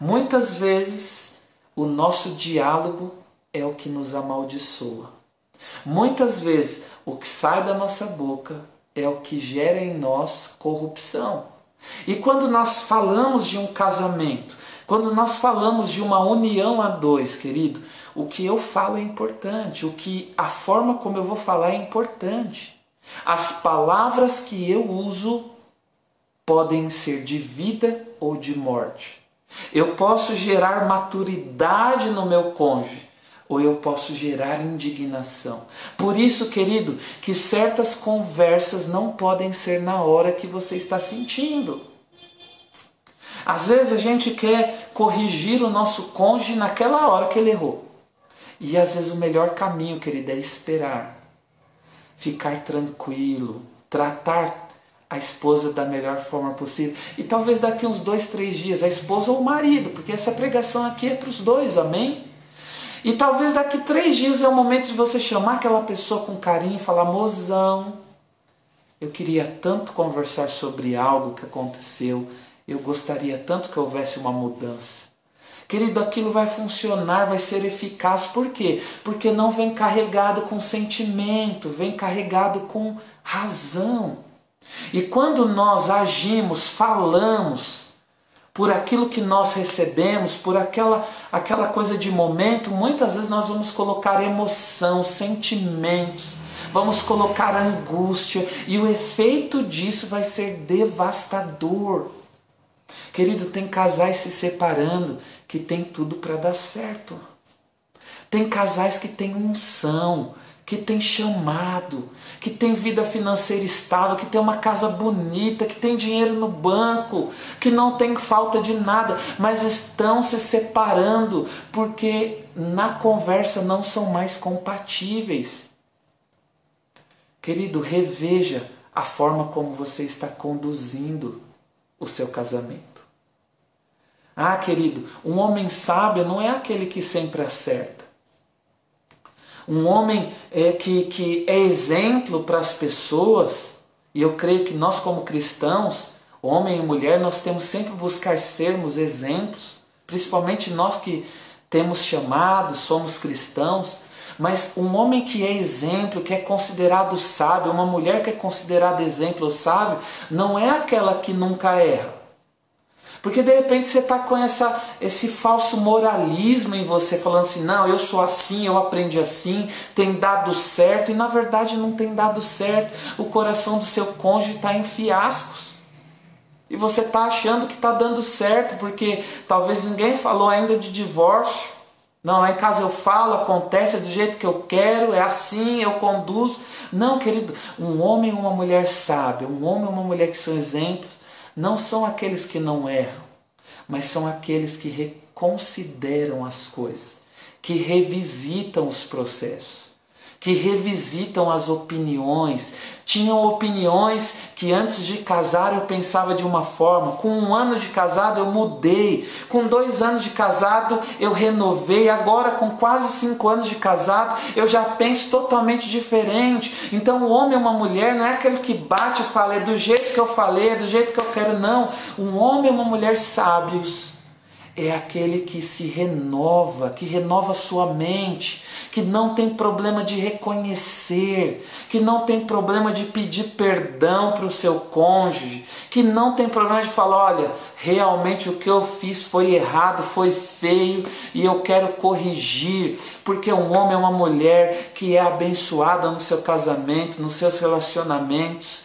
Muitas vezes o nosso diálogo é o que nos amaldiçoa. Muitas vezes o que sai da nossa boca é o que gera em nós corrupção. E quando nós falamos de um casamento, quando nós falamos de uma união a dois, querido, o que eu falo é importante, a forma como eu vou falar é importante. As palavras que eu uso podem ser de vida ou de morte. Eu posso gerar maturidade no meu cônjuge, ou eu posso gerar indignação. Por isso, querido, que certas conversas não podem ser na hora que você está sentindo. Às vezes a gente quer corrigir o nosso cônjuge naquela hora que ele errou. E às vezes o melhor caminho, querido, é esperar. Ficar tranquilo, tratar a esposa da melhor forma possível. E talvez daqui uns 2, 3 dias, a esposa ou o marido, porque essa pregação aqui é para os dois, amém? E talvez daqui 3 dias é o momento de você chamar aquela pessoa com carinho e falar: mozão, eu queria tanto conversar sobre algo que aconteceu, eu gostaria tanto que houvesse uma mudança. Querido, aquilo vai funcionar, vai ser eficaz. Por quê? Porque não vem carregado com sentimento, vem carregado com razão. E quando nós agimos, falamos, por aquilo que nós recebemos, por aquela coisa de momento, muitas vezes nós vamos colocar emoção, sentimentos, vamos colocar angústia, e o efeito disso vai ser devastador. Querido, tem casais se separando que tem tudo para dar certo. Tem casais que têm unção, que tem chamado, que tem vida financeira estável, que tem uma casa bonita, que tem dinheiro no banco, que não tem falta de nada, mas estão se separando porque na conversa não são mais compatíveis. Querido, reveja a forma como você está conduzindo o seu casamento. Ah, querido, um homem sábio não é aquele que sempre acerta. Um homem que é exemplo para as pessoas, e eu creio que nós como cristãos, homem e mulher, nós temos sempre buscar sermos exemplos, principalmente nós que temos chamado, somos cristãos, mas um homem que é exemplo, que é considerado sábio, uma mulher que é considerada exemplo ou sábio, não é aquela que nunca erra. Porque de repente você está com esse falso moralismo em você, falando assim: não, eu sou assim, eu aprendi assim, tem dado certo, e na verdade não tem dado certo. O coração do seu cônjuge está em fiascos. E você está achando que está dando certo, porque talvez ninguém falou ainda de divórcio. Não, lá em casa eu falo, acontece do jeito que eu quero, é assim, eu conduzo. Não, querido, um homem e uma mulher sábia, um homem e uma mulher que são exemplos, não são aqueles que não erram, mas são aqueles que reconsideram as coisas, que revisitam os processos, que revisitam as opiniões. Tinham opiniões que antes de casar eu pensava de uma forma, com 1 ano de casado eu mudei, com 2 anos de casado eu renovei, agora com quase 5 anos de casado eu já penso totalmente diferente. Então o homem e uma mulher não é aquele que bate e fala, é do jeito que eu falei, é do jeito que eu quero, não. Um homem e uma mulher sábios é aquele que se renova, que renova sua mente, que não tem problema de reconhecer, que não tem problema de pedir perdão para o seu cônjuge, que não tem problema de falar, olha, realmente o que eu fiz foi errado, foi feio e eu quero corrigir, porque um homem é uma mulher que é abençoada no seu casamento, nos seus relacionamentos,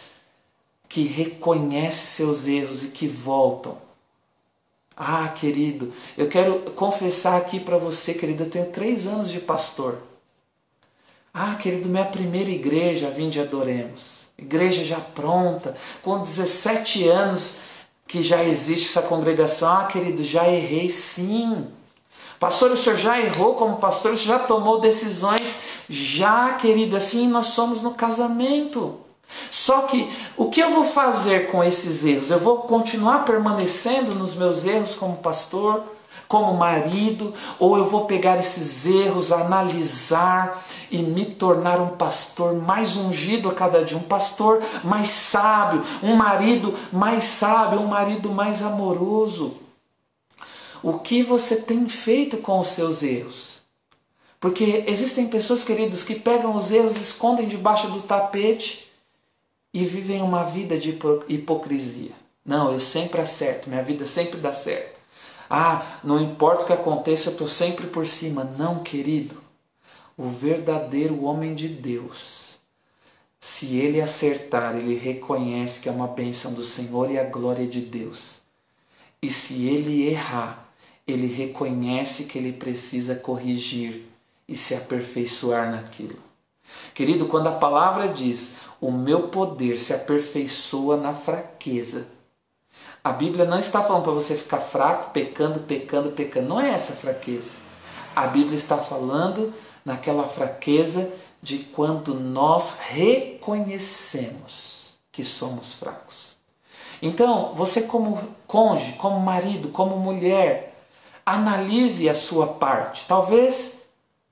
que reconhece seus erros e que voltam. Ah, querido, eu quero confessar aqui para você, querido, eu tenho 3 anos de pastor. Ah, querido, minha primeira igreja, Vinde e Adoremos. Igreja já pronta, com 17 anos que já existe essa congregação. Ah, querido, já errei sim. Pastor, o senhor já errou como pastor, o senhor já tomou decisões? Já, querido, assim nós somos no casamento. Só que o que eu vou fazer com esses erros? Eu vou continuar permanecendo nos meus erros como pastor, como marido, ou eu vou pegar esses erros, analisar e me tornar um pastor mais ungido a cada dia, um pastor mais sábio, um marido mais sábio, um marido mais amoroso? O que você tem feito com os seus erros? Porque existem pessoas, queridos, que pegam os erros, escondem debaixo do tapete e vivem uma vida de hipocrisia. Não, eu sempre acerto, minha vida sempre dá certo. Ah, não importa o que aconteça, eu estou sempre por cima. Não, querido. O verdadeiro homem de Deus, se ele acertar, ele reconhece que é uma bênção do Senhor e a glória de Deus. E se ele errar, ele reconhece que ele precisa corrigir e se aperfeiçoar naquilo. Querido, quando a palavra diz, o meu poder se aperfeiçoa na fraqueza, a Bíblia não está falando para você ficar fraco, pecando. Não é essa fraqueza. A Bíblia está falando naquela fraqueza de quando nós reconhecemos que somos fracos. Então, você como cônjuge, como marido, como mulher, analise a sua parte. Talvez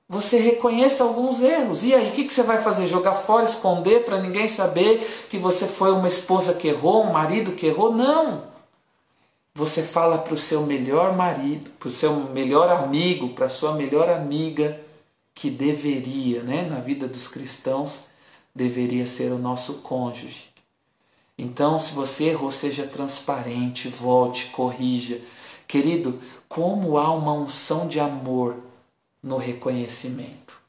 você reconheça alguns erros. E aí, o que você vai fazer? Jogar fora, esconder para ninguém saber que você foi uma esposa que errou, um marido que errou? Não! Você fala para o seu melhor marido, para o seu melhor amigo, para a sua melhor amiga, que deveria, na vida dos cristãos, deveria ser o nosso cônjuge. Então, se você errou, seja transparente, volte, corrija. Querido, como há uma unção de amor no reconhecimento.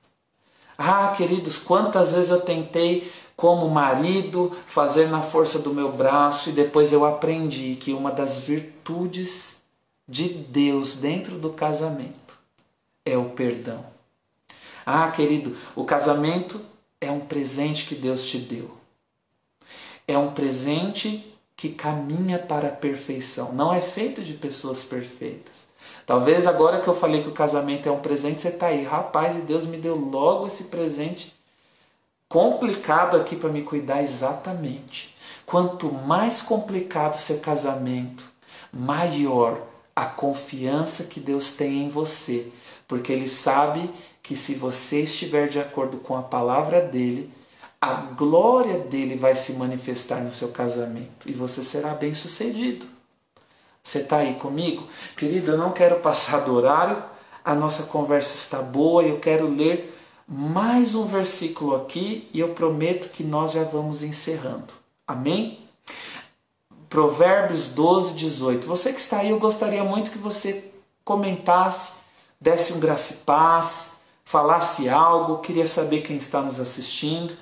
Ah, queridos, quantas vezes eu tentei, como marido, fazer na força do meu braço e depois eu aprendi que uma das virtudes de Deus dentro do casamento é o perdão. Ah, querido, o casamento é um presente que Deus te deu. É um presente que caminha para a perfeição. Não é feito de pessoas perfeitas. Talvez agora que eu falei que o casamento é um presente, você está aí, rapaz, e Deus me deu logo esse presente complicado aqui para me cuidar. Exatamente. Quanto mais complicado seu casamento, maior a confiança que Deus tem em você, porque Ele sabe que se você estiver de acordo com a palavra dEle, a glória dEle vai se manifestar no seu casamento e você será bem-sucedido. Você está aí comigo? Querido, eu não quero passar do horário, a nossa conversa está boa e eu quero ler mais um versículo aqui e eu prometo que nós já vamos encerrando. Amém? Provérbios 12, 18. Você que está aí, eu gostaria muito que você comentasse, desse um graça e paz, falasse algo, queria saber quem está nos assistindo.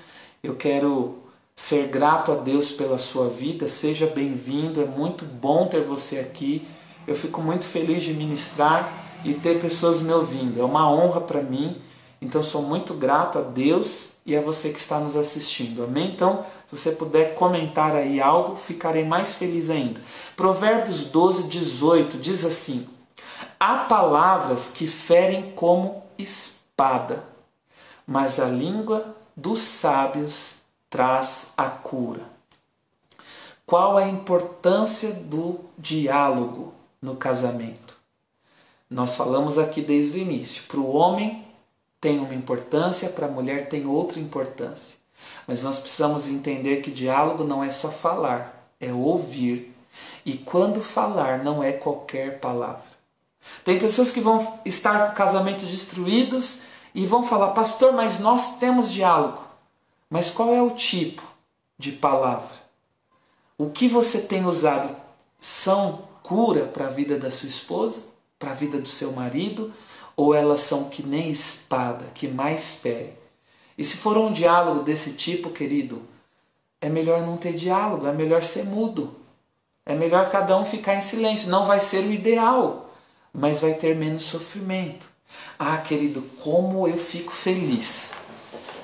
Eu quero ser grato a Deus pela sua vida, seja bem-vindo, é muito bom ter você aqui. Eu fico muito feliz de ministrar e ter pessoas me ouvindo, é uma honra para mim, então sou muito grato a Deus e a você que está nos assistindo, amém? Então, se você puder comentar aí algo, ficarei mais feliz ainda. Provérbios 12, 18 diz assim: há palavras que ferem como espada, mas a língua dos sábios traz a cura. Qual a importância do diálogo no casamento? Nós falamos aqui desde o início. Para o homem tem uma importância, para a mulher tem outra importância. Mas nós precisamos entender que diálogo não é só falar, é ouvir. E quando falar, não é qualquer palavra. Tem pessoas que vão estar com o casamento destruídos e vão falar: pastor, mas nós temos diálogo. Mas qual é o tipo de palavra? O que você tem usado são cura para a vida da sua esposa, para a vida do seu marido, ou elas são que nem espada, que mais fere? E se for um diálogo desse tipo, querido, é melhor não ter diálogo, é melhor ser mudo. É melhor cada um ficar em silêncio. Não vai ser o ideal, mas vai ter menos sofrimento. Ah, querido, como eu fico feliz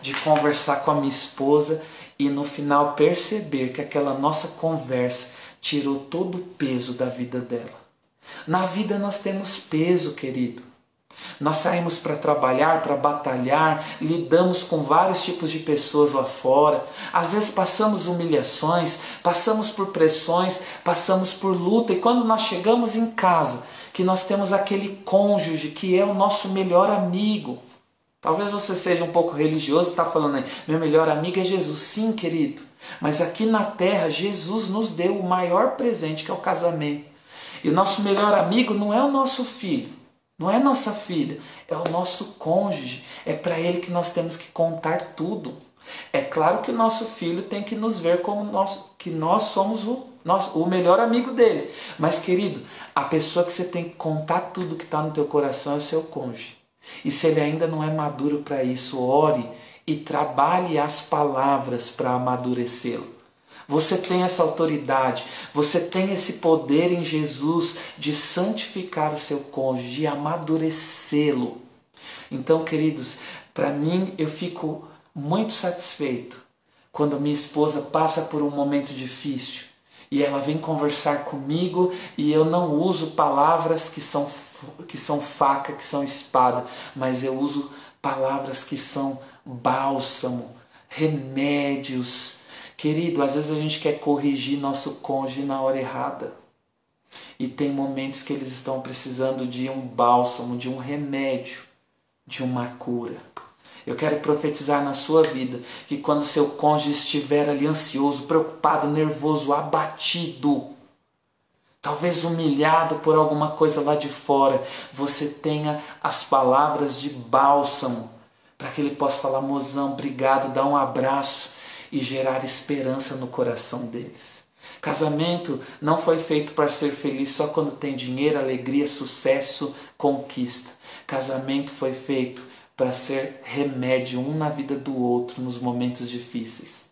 de conversar com a minha esposa e no final perceber que aquela nossa conversa tirou todo o peso da vida dela. Na vida nós temos peso, querido. Nós saímos para trabalhar, para batalhar, lidamos com vários tipos de pessoas lá fora. Às vezes passamos humilhações, passamos por pressões, passamos por luta. E quando nós chegamos em casa, que nós temos aquele cônjuge que é o nosso melhor amigo. Talvez você seja um pouco religioso e está falando aí, meu melhor amigo é Jesus. Sim, querido. Mas aqui na terra, Jesus nos deu o maior presente, que é o casamento. E o nosso melhor amigo não é o nosso filho, não é nossa filha, é o nosso cônjuge. É para ele que nós temos que contar tudo. É claro que o nosso filho tem que nos ver como que nós somos o melhor amigo dele. Mas, querido, a pessoa que você tem que contar tudo que está no teu coração é o seu cônjuge. E se ele ainda não é maduro para isso, ore e trabalhe as palavras para amadurecê-lo. Você tem essa autoridade, você tem esse poder em Jesus de santificar o seu cônjuge, de amadurecê-lo. Então, queridos, para mim eu fico muito satisfeito quando minha esposa passa por um momento difícil e ela vem conversar comigo e eu não uso palavras que são faca, que são espada, mas eu uso palavras que são bálsamo, remédios. Querido, às vezes a gente quer corrigir nosso cônjuge na hora errada. E tem momentos que eles estão precisando de um bálsamo, de um remédio, de uma cura. Eu quero profetizar na sua vida que quando seu cônjuge estiver ali ansioso, preocupado, nervoso, abatido, talvez humilhado por alguma coisa lá de fora, você tenha as palavras de bálsamo para que ele possa falar: mozão, obrigado, dar um abraço e gerar esperança no coração deles. Casamento não foi feito para ser feliz só quando tem dinheiro, alegria, sucesso, conquista. Casamento foi feito para ser remédio um na vida do outro nos momentos difíceis.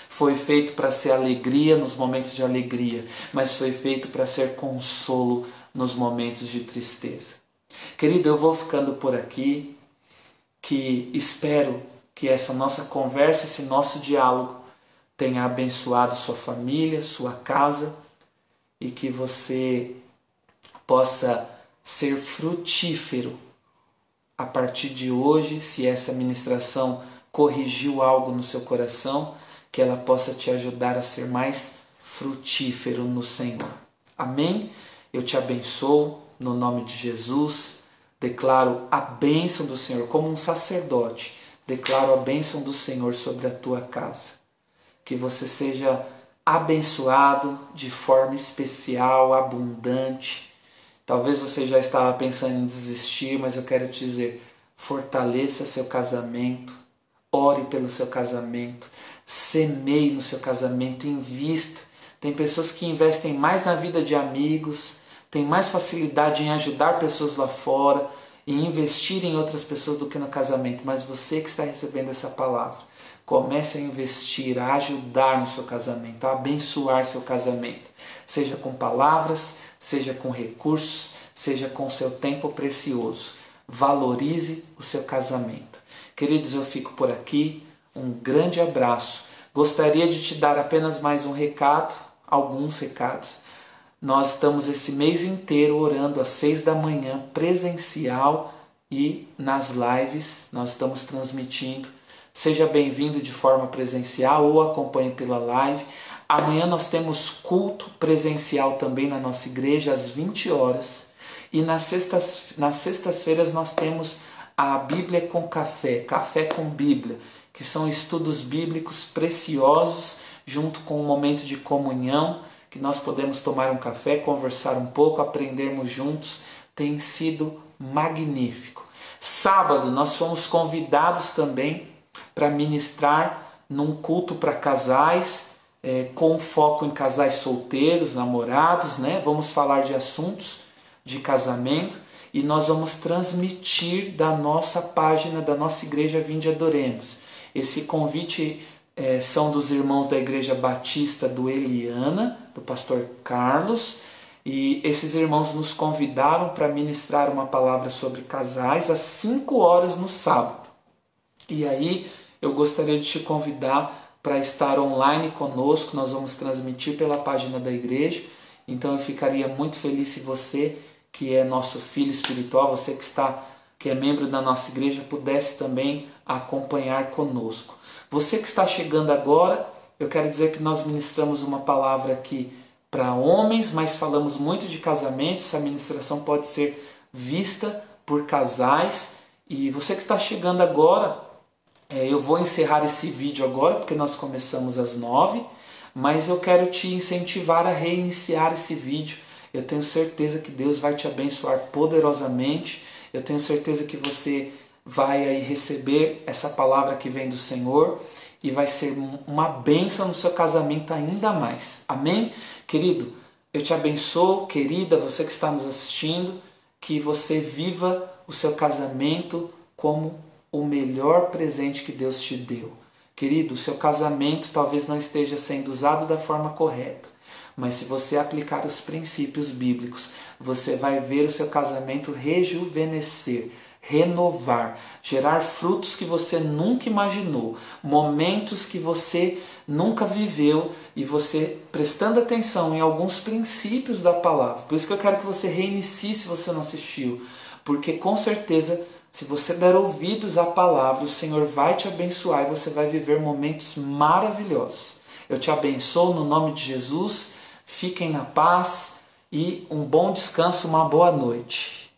Foi feito para ser alegria nos momentos de alegria, mas foi feito para ser consolo nos momentos de tristeza. Querido, eu vou ficando por aqui, que espero que essa nossa conversa, esse nosso diálogo tenha abençoado sua família, sua casa, e que você possa ser frutífero a partir de hoje. Se essa ministração corrigiu algo no seu coração, que ela possa te ajudar a ser mais frutífero no Senhor. Amém? Eu te abençoo no nome de Jesus. Declaro a bênção do Senhor como um sacerdote. Declaro a bênção do Senhor sobre a tua casa. Que você seja abençoado de forma especial, abundante. Talvez você já estava pensando em desistir, mas eu quero te dizer, fortaleça seu casamento, ore pelo seu casamento, semeie no seu casamento, invista. Tem pessoas que investem mais na vida de amigos, tem mais facilidade em ajudar pessoas lá fora, em investir em outras pessoas do que no casamento. Mas você que está recebendo essa palavra, comece a investir, a ajudar no seu casamento, a abençoar seu casamento. Seja com palavras, seja com recursos, seja com seu tempo precioso. Valorize o seu casamento. Queridos, eu fico por aqui. Um grande abraço. Gostaria de te dar apenas mais um recado, alguns recados. Nós estamos esse mês inteiro orando às 6 da manhã, presencial, e nas lives nós estamos transmitindo. Seja bem-vindo de forma presencial ou acompanhe pela live. Amanhã nós temos culto presencial também na nossa igreja às 20 horas. E nas sextas-feiras nós temos a Bíblia com Café, Café com Bíblia, que são estudos bíblicos preciosos, junto com um momento de comunhão, que nós podemos tomar um café, conversar um pouco, aprendermos juntos. Tem sido magnífico. Sábado nós fomos convidados também para ministrar num culto para casais, com foco em casais solteiros, namorados, né? Vamos falar de assuntos de casamento e nós vamos transmitir da nossa página, da nossa igreja Vinde Adoremos. Esse convite são dos irmãos da Igreja Batista do Eliana, do pastor Carlos, e esses irmãos nos convidaram para ministrar uma palavra sobre casais às 5 horas no sábado. E aí eu gostaria de te convidar para estar online conosco. Nós vamos transmitir pela página da igreja, então eu ficaria muito feliz se você, que é nosso filho espiritual, você que é membro da nossa igreja, pudesse também acompanhar conosco. Você que está chegando agora, eu quero dizer que nós ministramos uma palavra aqui para homens, mas falamos muito de casamento. Essa ministração pode ser vista por casais. E você que está chegando agora, eu vou encerrar esse vídeo agora, porque nós começamos às 9, mas eu quero te incentivar a reiniciar esse vídeo. Eu tenho certeza que Deus vai te abençoar poderosamente. Eu tenho certeza que você vai aí receber essa palavra que vem do Senhor e vai ser uma bênção no seu casamento ainda mais. Amém? Querido, eu te abençoo, querida, você que está nos assistindo, que você viva o seu casamento como o melhor presente que Deus te deu. Querido, o seu casamento talvez não esteja sendo usado da forma correta, mas se você aplicar os princípios bíblicos, você vai ver o seu casamento rejuvenescer, renovar, gerar frutos que você nunca imaginou, momentos que você nunca viveu, e você prestando atenção em alguns princípios da palavra. Por isso que eu quero que você reinicie se você não assistiu, porque com certeza, se você der ouvidos à palavra, o Senhor vai te abençoar e você vai viver momentos maravilhosos. Eu te abençoo no nome de Jesus, fiquem na paz e um bom descanso, uma boa noite.